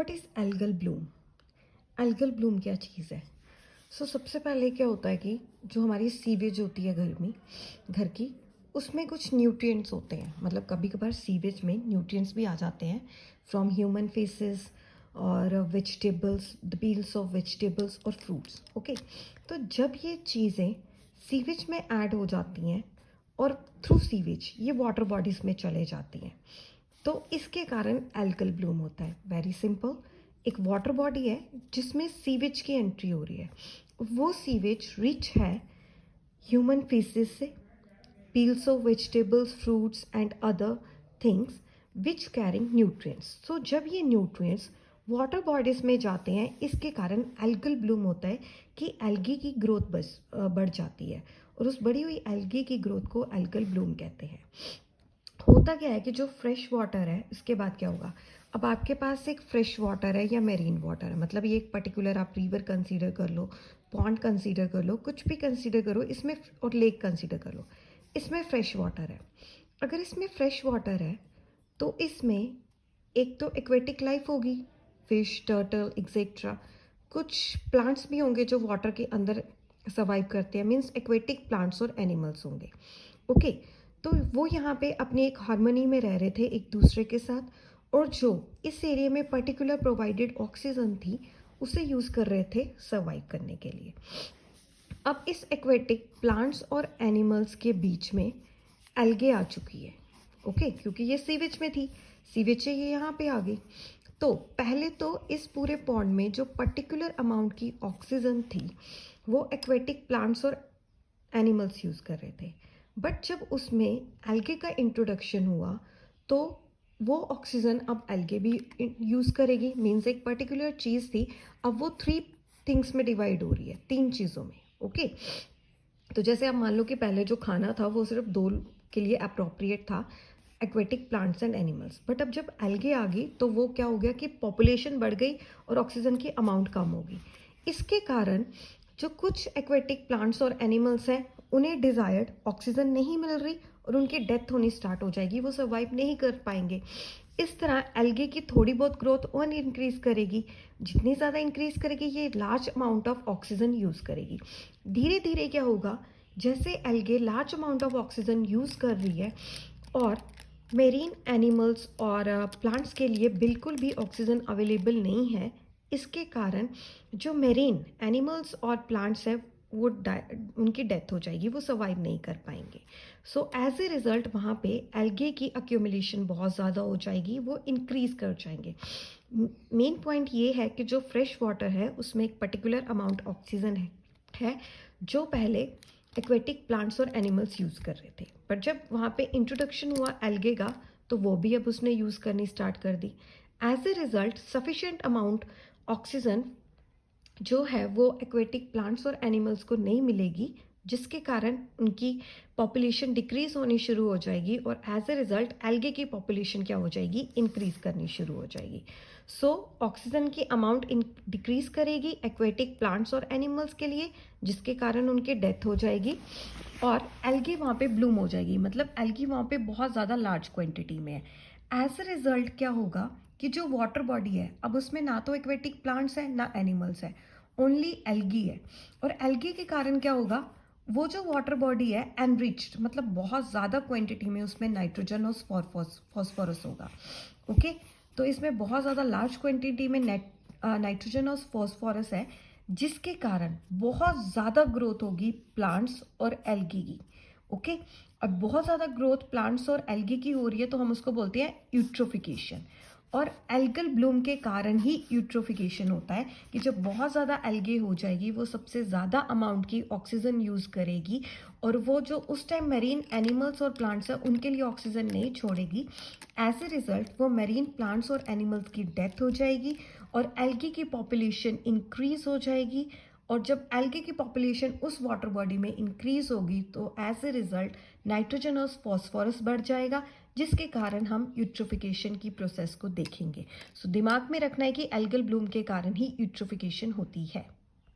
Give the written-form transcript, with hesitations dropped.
What is algal Bloom? Algal Bloom क्या चीज़ है? सबसे पहले क्या होता है कि जो हमारी सीवेज होती है घर की, उसमें कुछ न्यूट्रिएंट्स होते हैं। मतलब कभी कभार सीवेज में न्यूट्रिएंट्स भी आ जाते हैं फ्रॉम ह्यूमन फेसेस और vegetables, the peels of vegetables और फ्रूट्स। ओके, तो जब ये चीज़ें सीवेज में ऐड हो जाती हैं और थ्रू सीवेज ये वाटर बॉडीज़ में चले जाती हैं, तो इसके कारण एल्गल ब्लूम होता है। वेरी सिंपल, एक वाटर बॉडी है जिसमें सीवेज की एंट्री हो रही है। वो सीवेज रिच है ह्यूमन फीसेस से, peels of vegetables, fruits and other things which carrying nutrients. So जब ये न्यूट्रिएंट्स वाटर बॉडीज में जाते हैं, इसके कारण एल्गल ब्लूम होता है कि एल्गी की ग्रोथ बढ़ जाती है, और उस बढ़ी हुई एल्गी की ग्रोथ को एल्गल ब्लूम कहते हैं। होता क्या है कि जो फ्रेश वाटर है, इसके बाद क्या होगा, अब आपके पास एक फ्रेश वाटर है या मेरीन वाटर है, मतलब ये एक पर्टिकुलर आप रिवर कंसीडर कर लो, पॉन्ड कंसीडर कर लो, कुछ भी कंसीडर करो इसमें, और लेक कंसीडर कर लो, इसमें फ्रेश वाटर है। अगर इसमें फ्रेश वाटर है तो इसमें एक तो एक्वेटिक लाइफ होगी, फिश, टर्टल एक्सेट्रा। कुछ प्लांट्स भी होंगे जो वाटर के अंदर सर्वाइव करते हैं, मीन्स एक्वेटिक प्लांट्स और एनिमल्स होंगे। ओके, तो वो यहाँ पे अपनी एक हार्मनी में रह रहे थे एक दूसरे के साथ, और जो इस एरिया में पर्टिकुलर प्रोवाइडेड ऑक्सीजन थी उसे यूज़ कर रहे थे सर्वाइव करने के लिए। अब इस एक्वेटिक प्लांट्स और एनिमल्स के बीच में एल्गे आ चुकी है। ओके, क्योंकि ये सीवेज में थी, सीवेज से ये यहाँ पे आ गई। तो पहले तो इस पूरे पॉन्ड में जो पर्टिकुलर अमाउंट की ऑक्सीजन थी वो एक्वेटिक प्लांट्स और एनिमल्स यूज़ कर रहे थे, बट जब उसमें एल्गे का इंट्रोडक्शन हुआ तो वो ऑक्सीजन अब एल्गे भी यूज़ करेगी। मीन्स एक पर्टिकुलर चीज़ थी, अब वो 3 थिंग्स में डिवाइड हो रही है, 3 चीज़ों में। ओके, तो जैसे आप मान लो कि पहले जो खाना था वो सिर्फ 2 के लिए अप्रोप्रिएट था, aquatic plants and animals, but अब जब एल्गे आ गई तो वो क्या हो गया कि पॉपुलेशन बढ़ गई और ऑक्सीजन की अमाउंट कम हो गई। इसके कारण जो कुछ एक्वेटिक प्लांट्स और एनिमल्स हैं उन्हें डिज़ायर्ड ऑक्सीजन नहीं मिल रही और उनकी डेथ होनी स्टार्ट हो जाएगी, वो सर्वाइव नहीं कर पाएंगे। इस तरह एल्गे की थोड़ी बहुत ग्रोथ और इंक्रीज करेगी, जितनी ज़्यादा इंक्रीज करेगी ये large amount of oxygen use करेगी। धीरे धीरे क्या होगा, जैसे algae large amount of oxygen use कर रही है और मेरीन एनिमल्स और प्लांट्स के लिए बिल्कुल भी ऑक्सीजन अवेलेबल नहीं है, इसके कारण जो मेरीन एनिमल्स और प्लांट्स हैं वो उनकी डेथ हो जाएगी, वो सर्वाइव नहीं कर पाएंगे। सो एज ए रिज़ल्ट वहाँ पे एल्गे की अक्यूमुलेशन बहुत ज़्यादा हो जाएगी, वो इंक्रीज़ कर जाएंगे। मेन पॉइंट ये है कि जो फ्रेश वाटर है उसमें एक पर्टिकुलर अमाउंट ऑक्सीजन है जो पहले एक्वेटिक प्लांट्स और एनिमल्स यूज़ कर रहे थे, बट जब वहाँ पे इंट्रोडक्शन हुआ एल्गे का तो वो भी अब उसने यूज़ करनी स्टार्ट कर दी। As a result sufficient amount oxygen जो है वो एक्वेटिक प्लांट्स और एनिमल्स को नहीं मिलेगी, जिसके कारण उनकी पॉपुलेशन डिक्रीज होनी शुरू हो जाएगी और एज ए रिज़ल्ट एल्गे की पॉपुलेशन क्या हो जाएगी, इंक्रीज करनी शुरू हो जाएगी। ऑक्सीजन की अमाउंट डिक्रीज करेगी एक्वेटिक प्लांट्स और एनिमल्स के लिए, जिसके कारण उनकी डेथ हो जाएगी और एल्गे वहाँ पे ब्लूम हो जाएगी, मतलब एल्गी वहाँ पे बहुत ज़्यादा लार्ज क्वांटिटी में है। एज ए रिज़ल्ट क्या होगा कि जो वाटर बॉडी है अब उसमें ना तो एक्वेटिक प्लांट्स है ना एनिमल्स है, ओनली एल्गी है। और एल्गी के कारण क्या होगा, वो जो वाटर बॉडी है एनरिच्ड, मतलब बहुत ज़्यादा क्वांटिटी में उसमें नाइट्रोजन और फॉस्फोरस होगा। ओके, तो इसमें बहुत ज़्यादा लार्ज क्वांटिटी में नाइट्रोजन और फॉस्फोरस है, जिसके कारण बहुत ज़्यादा ग्रोथ होगी प्लांट्स और एल्गी की। ओके, अब बहुत ज़्यादा ग्रोथ प्लांट्स और एल्गी की हो रही है तो हम उसको बोलते हैं यूट्रोफिकेशन। और एल्गल ब्लूम के कारण ही यूट्रोफिकेशन होता है कि जब बहुत ज़्यादा एल्गे हो जाएगी वो सबसे ज़्यादा अमाउंट की ऑक्सीजन यूज़ करेगी और वो जो उस टाइम मेरीन एनिमल्स और प्लांट्स हैं उनके लिए ऑक्सीजन नहीं छोड़ेगी। एज ए रिज़ल्ट वो मेरीन प्लांट्स और एनिमल्स की डेथ हो जाएगी और एल्गे की पॉपुलेशन इंक्रीज़ हो जाएगी। और जब एल्गे की पॉपुलेशन उस वाटर बॉडी में इंक्रीज होगी तो एज ए रिज़ल्ट नाइट्रोजन और फॉस्फोरस बढ़ जाएगा, जिसके कारण हम यूट्रोफिकेशन की प्रोसेस को देखेंगे। दिमाग में रखना है कि एल्गल ब्लूम के कारण ही यूट्रोफिकेशन होती है।